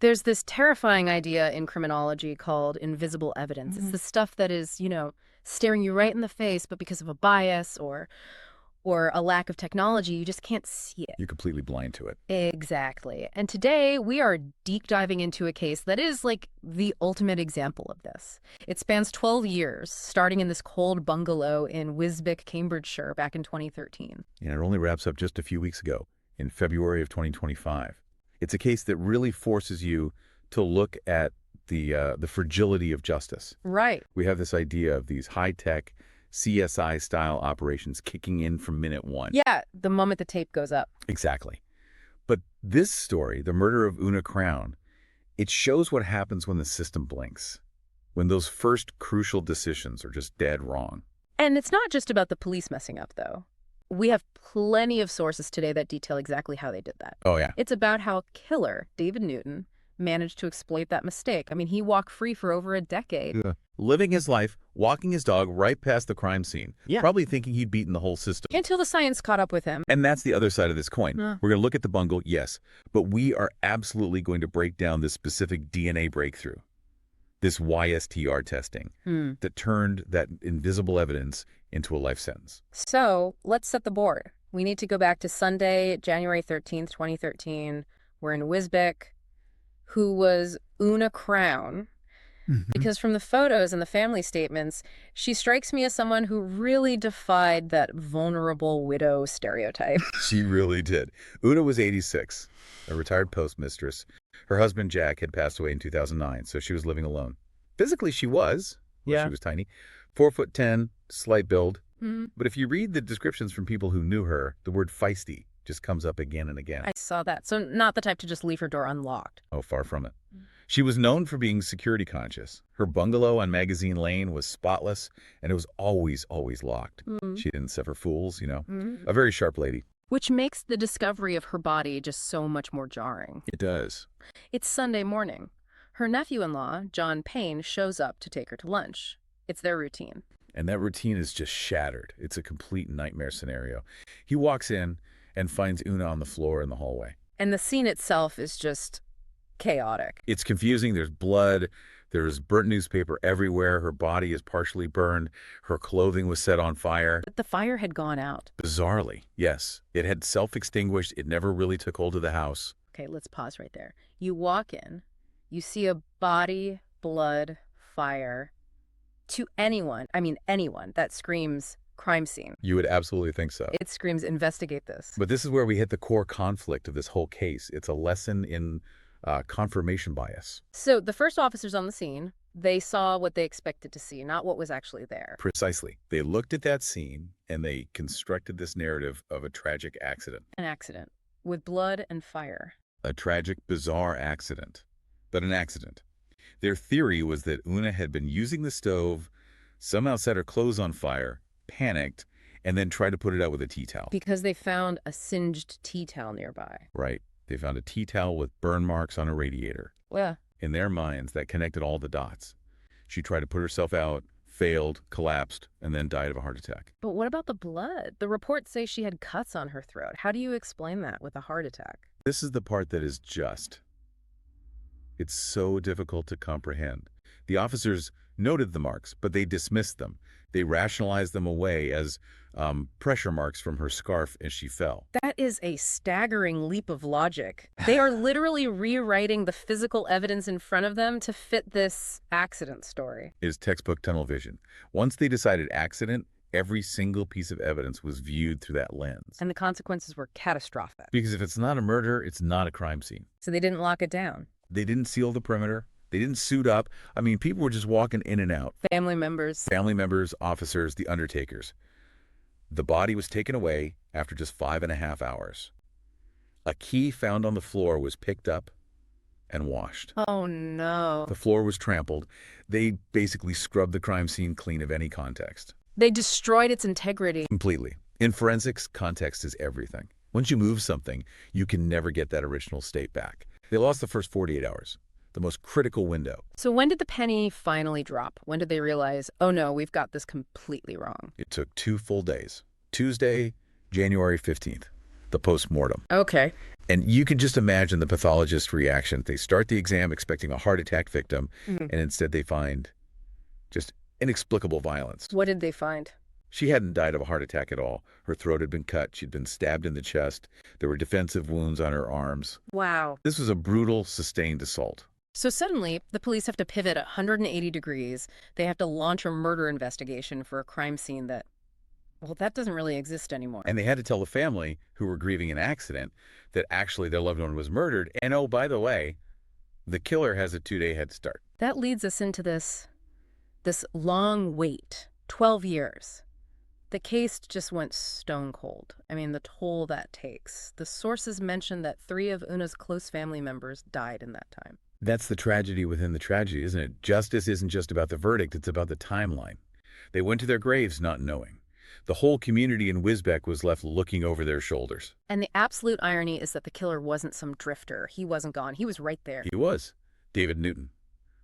There's this terrifying idea in criminology called invisible evidence. It's Mhm. the stuff that is, staring you right in the face, but because of a bias or a lack of technology, you just can't see it. You're completely blind to it. Exactly. And today we are deep diving into a case that is like the ultimate example of this. It spans 12 years, starting in this cold bungalow in Wisbech, Cambridgeshire back in 2013. And it only wraps up just a few weeks ago, in February of 2025. It's a case that really forces you to look at the fragility of justice. Right. We have this idea of these high-tech CSI-style operations kicking in from minute one. Yeah, the moment the tape goes up. Exactly. But this story, the murder of Una Crown, it shows what happens when the system blinks, when those first crucial decisions are just dead wrong. And it's not just about the police messing up, though. We have plenty of sources today that detail exactly how they did that. Oh, yeah. It's about how killer David Newton managed to exploit that mistake. I mean, he walked free for over a decade. Yeah. Living his life, walking his dog right past the crime scene, Yeah. probably thinking he'd beaten the whole system. Until the science caught up with him. And that's the other side of this coin. Yeah. We're going to look at the bungle, yes, but we are absolutely going to break down this specific DNA breakthrough, this YSTR testing that turned that invisible evidence into a life sentence. So let's set the board. We need to go back to Sunday, January 13th, 2013. We're in Wisbech. Who was Una Crown? Because from the photos and the family statements, she strikes me as someone who really defied that vulnerable widow stereotype. She really did. Una was 86, a retired postmistress. Her husband, Jack, had passed away in 2009, so she was living alone. Physically, she was. Well, Yeah. she was tiny. 4'10", slight build. Mhm. But if you read the descriptions from people who knew her, the word feisty just comes up again and again. I saw that. So not the type to just leave her door unlocked. Oh, far from it. She was known for being security conscious. Her bungalow on Magazine Lane was spotless, and it was always, always locked. She didn't suffer fools, A very sharp lady. Which makes the discovery of her body just so much more jarring. It does. It's Sunday morning. Her nephew-in-law, John Payne, shows up to take her to lunch. It's their routine. And that routine is just shattered. It's a complete nightmare scenario. He walks in and finds Una on the floor in the hallway. And the scene itself is just chaotic. It's confusing. There's blood. There's burnt newspaper everywhere. Her body is partially burned. Her clothing was set on fire. But the fire had gone out. Bizarrely, yes. It had self-extinguished. It never really took hold of the house. Okay, let's pause right there. You walk in, you see a body, blood, fire. To anyone, that screams crime scene. You would absolutely think so. It screams investigate this. But this is where we hit the core conflict of this whole case. It's a lesson in confirmation bias. So the first officers on the scene, they saw what they expected to see, not what was actually there. Precisely. They looked at that scene and they constructed this narrative of a tragic accident. An accident with blood and fire. A tragic, bizarre accident, but an accident. Their theory was that Una had been using the stove, somehow set her clothes on fire, panicked, and then tried to put it out with a tea towel. Because they found a singed tea towel nearby. Right. They found a tea towel with burn marks on a radiator. Yeah. In their minds, that connected all the dots. She tried to put herself out, failed, collapsed, and then died of a heart attack. But what about the blood? The reports say she had cuts on her throat. How do you explain that with a heart attack? This is the part that is just. It's so difficult to comprehend. The officers noted the marks, but they dismissed them. They rationalized them away as pressure marks from her scarf as she fell. That is a staggering leap of logic. They are literally rewriting the physical evidence in front of them to fit this accident story. Is textbook tunnel vision. Once they decided accident, every single piece of evidence was viewed through that lens. And the consequences were catastrophic. Because if it's not a murder, it's not a crime scene. So they didn't lock it down. They didn't seal the perimeter. They didn't suit up. I mean, people were just walking in and out. Family members. Family members, officers, the undertakers. The body was taken away after just 5.5 hours. A key found on the floor was picked up and washed. Oh, no. The floor was trampled. They basically scrubbed the crime scene clean of any context. They destroyed its integrity. Completely. In forensics, context is everything. Once you move something, you can never get that original state back. They lost the first 48 hours, the most critical window. So when did the penny finally drop? When did they realize, oh no, we've got this completely wrong? It took 2 full days. Tuesday, January 15th. the postmortem. Okay. And you can just imagine the pathologist's reaction. They start the exam expecting a heart attack victim, and instead they find just inexplicable violence. What did they find? She hadn't died of a heart attack at all. Her throat had been cut. She'd been stabbed in the chest. There were defensive wounds on her arms. Wow. This was a brutal, sustained assault. So suddenly, the police have to pivot 180 degrees. They have to launch a murder investigation for a crime scene that, well, that doesn't really exist anymore. And they had to tell the family, who were grieving an accident, that actually their loved one was murdered. And oh, by the way, the killer has a 2-day head start. That leads us into this long wait, 12 years. The case just went stone cold. I mean, the toll that takes. The sources mention that 3 of Una's close family members died in that time. That's the tragedy within the tragedy, isn't it? Justice isn't just about the verdict, it's about the timeline. They went to their graves not knowing. The whole community in Wisbech was left looking over their shoulders. And the absolute irony is that the killer wasn't some drifter. He wasn't gone. He was right there. He was. David Newton.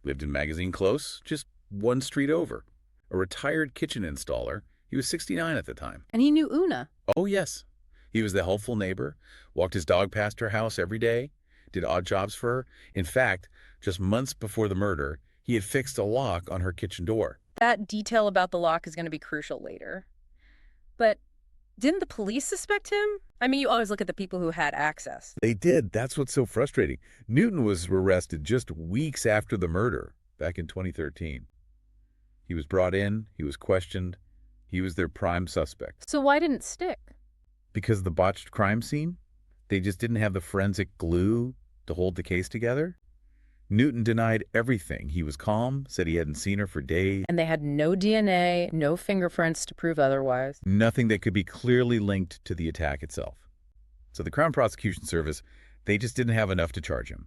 Lived in Magazine Close, just 1 street over. A retired kitchen installer. He was 69 at the time. And he knew Una. Oh, yes. He was the helpful neighbor, walked his dog past her house every day, did odd jobs for her. In fact, just months before the murder, he had fixed a lock on her kitchen door. That detail about the lock is going to be crucial later. But didn't the police suspect him? I mean, you always look at the people who had access. They did. That's what's so frustrating. Newton was arrested just weeks after the murder, back in 2013. He was brought in, he was questioned, he was their prime suspect. So why didn't it stick? Because of the botched crime scene? They just didn't have the forensic glue to hold the case together? Newton denied everything. He was calm, said he hadn't seen her for days. And they had no DNA, no fingerprints to prove otherwise. Nothing that could be clearly linked to the attack itself. So the Crown Prosecution Service, they just didn't have enough to charge him.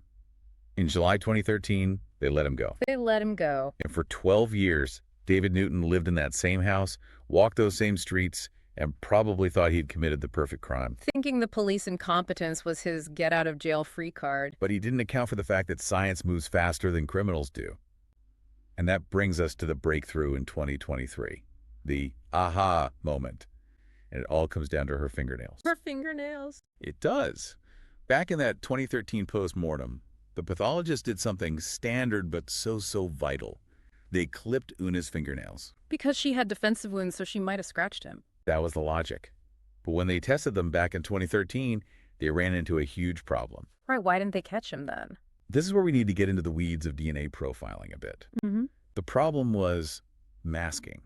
In July 2013, they let him go. They let him go. And for 12 years, David Newton lived in that same house, walked those same streets, and probably thought he'd committed the perfect crime. Thinking the police incompetence was his get-out-of-jail-free card. But he didn't account for the fact that science moves faster than criminals do. And that brings us to the breakthrough in 2023, the aha moment. And it all comes down to her fingernails. Her fingernails. It does. Back in that 2013 post-mortem, the pathologist did something standard but so vital. They clipped Una's fingernails. Because she had defensive wounds, so she might have scratched him. That was the logic. But when they tested them back in 2013, they ran into a huge problem. Right, why didn't they catch him then? This is where we need to get into the weeds of DNA profiling a bit. The problem was masking.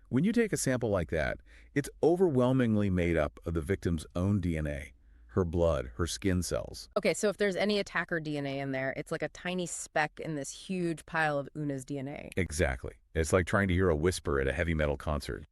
When you take a sample like that, it's overwhelmingly made up of the victim's own DNA, her blood, her skin cells. Okay, so if there's any attacker DNA in there, it's like a tiny speck in this huge pile of Una's DNA. Exactly. It's like trying to hear a whisper at a heavy metal concert.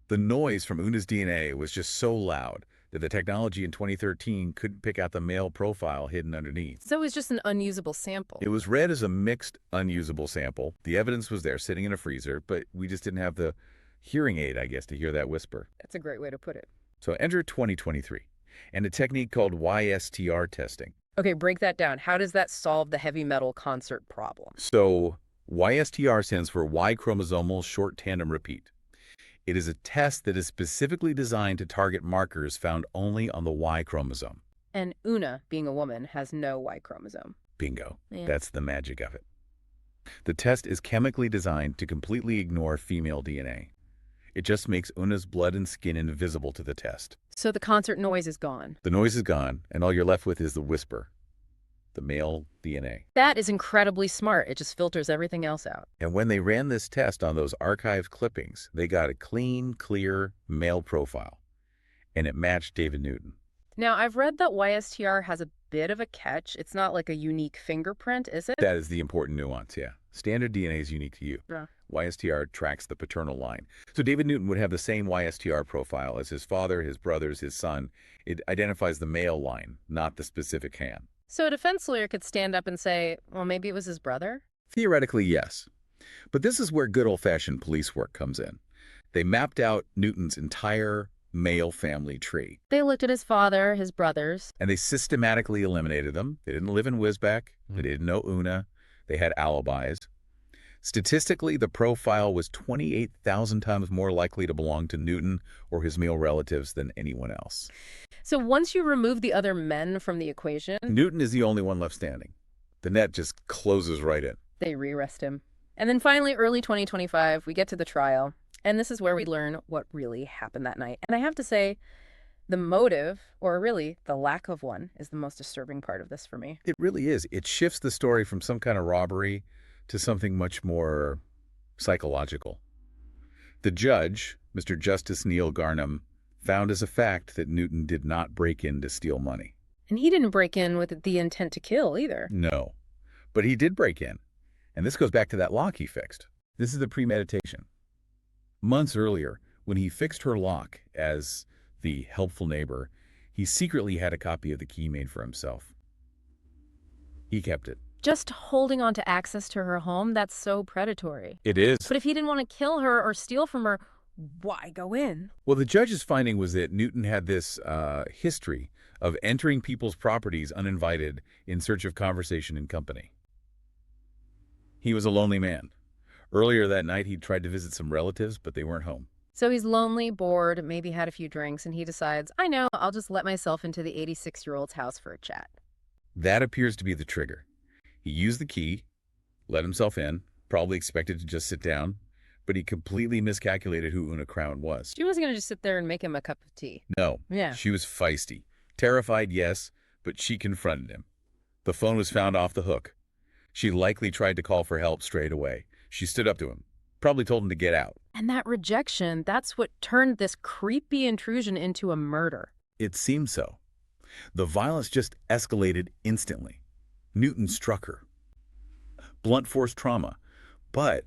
The noise from Una's DNA was just so loud that the technology in 2013 couldn't pick out the male profile hidden underneath. So it was just an unusable sample. It was read as a mixed, unusable sample. The evidence was there sitting in a freezer, but we just didn't have the hearing aid, I guess, to hear that whisper. That's a great way to put it. So enter 2023 and a technique called YSTR testing. Okay, break that down. How does that solve the heavy metal concert problem? So YSTR stands for Y chromosomal short tandem repeat. It is a test that is specifically designed to target markers found only on the Y chromosome. And Una, being a woman, has no Y chromosome. Bingo. Yeah. That's the magic of it. The test is chemically designed to completely ignore female DNA. It just makes Una's blood and skin invisible to the test. So the concert noise is gone. The noise is gone, and all you're left with is the whisper, the male DNA. That is incredibly smart. It just filters everything else out. And when they ran this test on those archived clippings, they got a clean, clear male profile. And it matched David Newton. Now, I've read that YSTR has a bit of a catch. It's not like a unique fingerprint, is it? That is the important nuance, yeah. Standard DNA is unique to you. Yeah. YSTR tracks the paternal line. So David Newton would have the same YSTR profile as his father, his brothers, his son. It identifies the male line, not the specific hand. So a defense lawyer could stand up and say, well, maybe it was his brother? Theoretically, yes. But this is where good old-fashioned police work comes in. They mapped out Newton's entire male family tree. They looked at his father, his brothers. And they systematically eliminated them. They didn't live in Wisbech. They didn't know Una. They had alibis. Statistically, the profile was 28,000 times more likely to belong to Newton or his male relatives than anyone else. So once you remove the other men from the equation, Newton is the only one left standing. The net just closes right in. they re-arrest him. And then finally, early 2025, we get to the trial. And this is where we learn what really happened that night. And I have to say, the motive, or really the lack of one, is the most disturbing part of this for me. It really is. It shifts the story from some kind of robbery to something much more psychological. The judge, Mr. Justice Neil Garnham, found as a fact that Newton did not break in to steal money. And he didn't break in with the intent to kill either. No, but he did break in. And this goes back to that lock he fixed. This is the premeditation. Months earlier, when he fixed her lock as the helpful neighbor, he secretly had a copy of the key made for himself. He kept it. Just holding on to access to her home, that's so predatory. It is. But if he didn't want to kill her or steal from her, why go in? Well, the judge's finding was that Newton had this history of entering people's properties uninvited in search of conversation and company. He was a lonely man. Earlier that night, he'd tried to visit some relatives, but they weren't home. So he's lonely, bored, maybe had a few drinks, and he decides, I know, I'll just let myself into the 86-year-old's house for a chat. That appears to be the trigger. He used the key, let himself in, probably expected to just sit down, but he completely miscalculated who Una Crown was. She wasn't going to just sit there and make him a cup of tea. No. Yeah. She was feisty. Terrified, yes, but she confronted him. The phone was found off the hook. She likely tried to call for help straight away. She stood up to him, probably told him to get out. And that rejection, that's what turned this creepy intrusion into a murder. It seemed so. The violence just escalated instantly. Newton struck her. Blunt force trauma. But,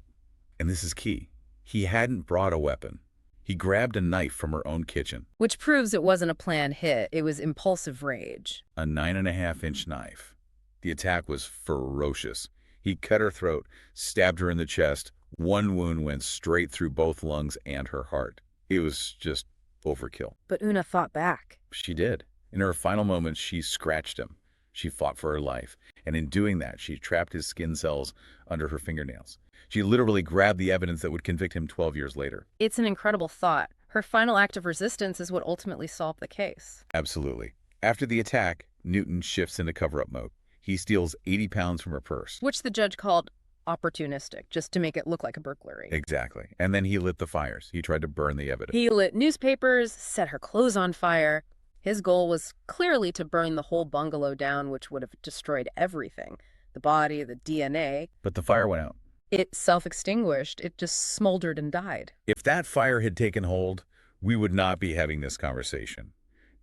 and this is key, he hadn't brought a weapon. He grabbed a knife from her own kitchen. Which proves it wasn't a planned hit. It was impulsive rage. A 9.5-inch knife. The attack was ferocious. He cut her throat, stabbed her in the chest. One wound went straight through both lungs and her heart. It was just overkill. But Una fought back. She did. In her final moments, she scratched him. She fought for her life. And in doing that, she trapped his skin cells under her fingernails. She literally grabbed the evidence that would convict him 12 years later. It's an incredible thought. Her final act of resistance is what ultimately solved the case. Absolutely. After the attack, Newton shifts into cover-up mode. He steals 80 pounds from her purse. Which the judge called opportunistic, just to make it look like a burglary. Exactly. And then he lit the fires. He tried to burn the evidence. He lit newspapers, set her clothes on fire. His goal was clearly to burn the whole bungalow down, which would have destroyed everything. The body, the DNA. But the fire went out. It self-extinguished. It just smoldered and died. If that fire had taken hold, we would not be having this conversation.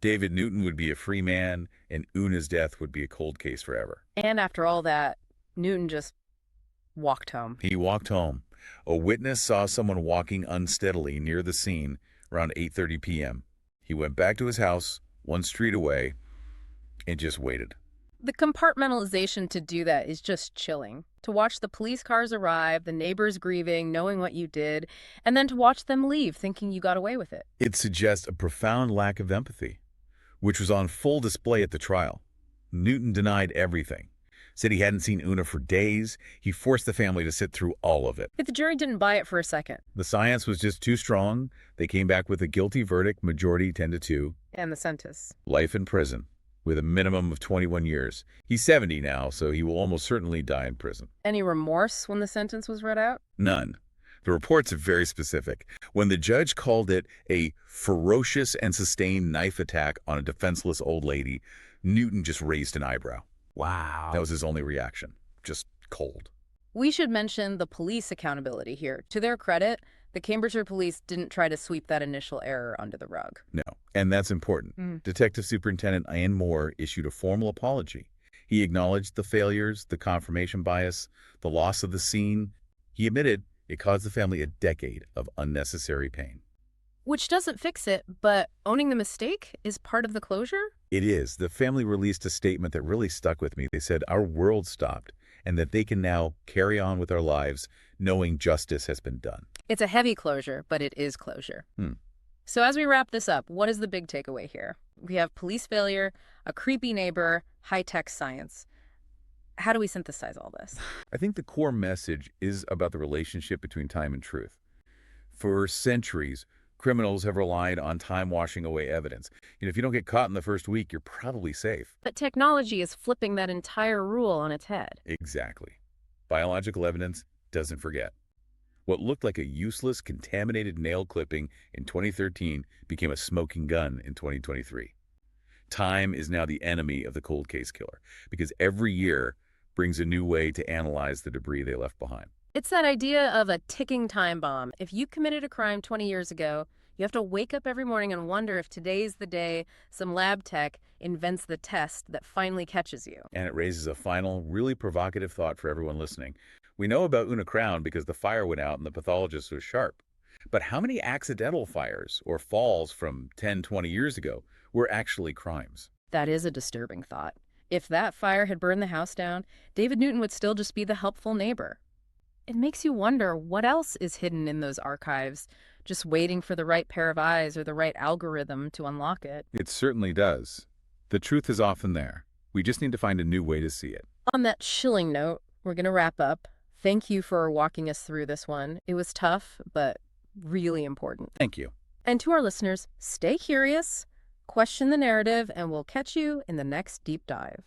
David Newton would be a free man, and Una's death would be a cold case forever. And after all that, Newton just walked home. He walked home. A witness saw someone walking unsteadily near the scene around 8:30 p.m. He went back to his house, one street away, and just waited. The compartmentalization to do that is just chilling. To watch the police cars arrive, the neighbors grieving, knowing what you did, and then to watch them leave, thinking you got away with it. It suggests a profound lack of empathy, which was on full display at the trial. Newton denied everything. Said he hadn't seen Una for days. He forced the family to sit through all of it. But the jury didn't buy it for a second. The science was just too strong. They came back with a guilty verdict, majority 10-2. And the sentence. Life in prison, with a minimum of 21 years. He's 70 now, so he will almost certainly die in prison. Any remorse when the sentence was read out? None. The reports are very specific. When the judge called it a ferocious and sustained knife attack on a defenseless old lady, Newton just raised an eyebrow. Wow. That was his only reaction. Just cold. We should mention the police accountability here. To their credit, the Cambridgeshire police didn't try to sweep that initial error under the rug. No, and that's important. Detective Superintendent Ian Moore issued a formal apology. He acknowledged the failures, the confirmation bias, the loss of the scene. He admitted it caused the family a decade of unnecessary pain. Which doesn't fix it, but owning the mistake is part of the closure? It is. The family released a statement that really stuck with me. They said our world stopped and that they can now carry on with their lives knowing justice has been done. It's a heavy closure, but it is closure. So as we wrap this up, what is the big takeaway here? We have police failure, a creepy neighbor, high-tech science. How do we synthesize all this? I think the core message is about the relationship between time and truth. For centuries, criminals have relied on time washing away evidence. If you don't get caught in the first week, you're probably safe. But technology is flipping that entire rule on its head. Exactly. Biological evidence doesn't forget. What looked like a useless, contaminated nail clipping in 2013 became a smoking gun in 2023. Time is now the enemy of the cold case killer because every year brings a new way to analyze the debris they left behind. It's that idea of a ticking time bomb. If you committed a crime 20 years ago, you have to wake up every morning and wonder if today's the day some lab tech invents the test that finally catches you. And it raises a final, really provocative thought for everyone listening. We know about Una Crown because the fire went out and the pathologist was sharp. But how many accidental fires or falls from 10, 20 years ago were actually crimes? That is a disturbing thought. If that fire had burned the house down, David Newton would still just be the helpful neighbor. It makes you wonder what else is hidden in those archives, just waiting for the right pair of eyes or the right algorithm to unlock it. It certainly does. The truth is often there. We just need to find a new way to see it. On that chilling note, we're going to wrap up. Thank you for walking us through this one. It was tough, but really important. Thank you. And to our listeners, stay curious, question the narrative, and we'll catch you in the next deep dive.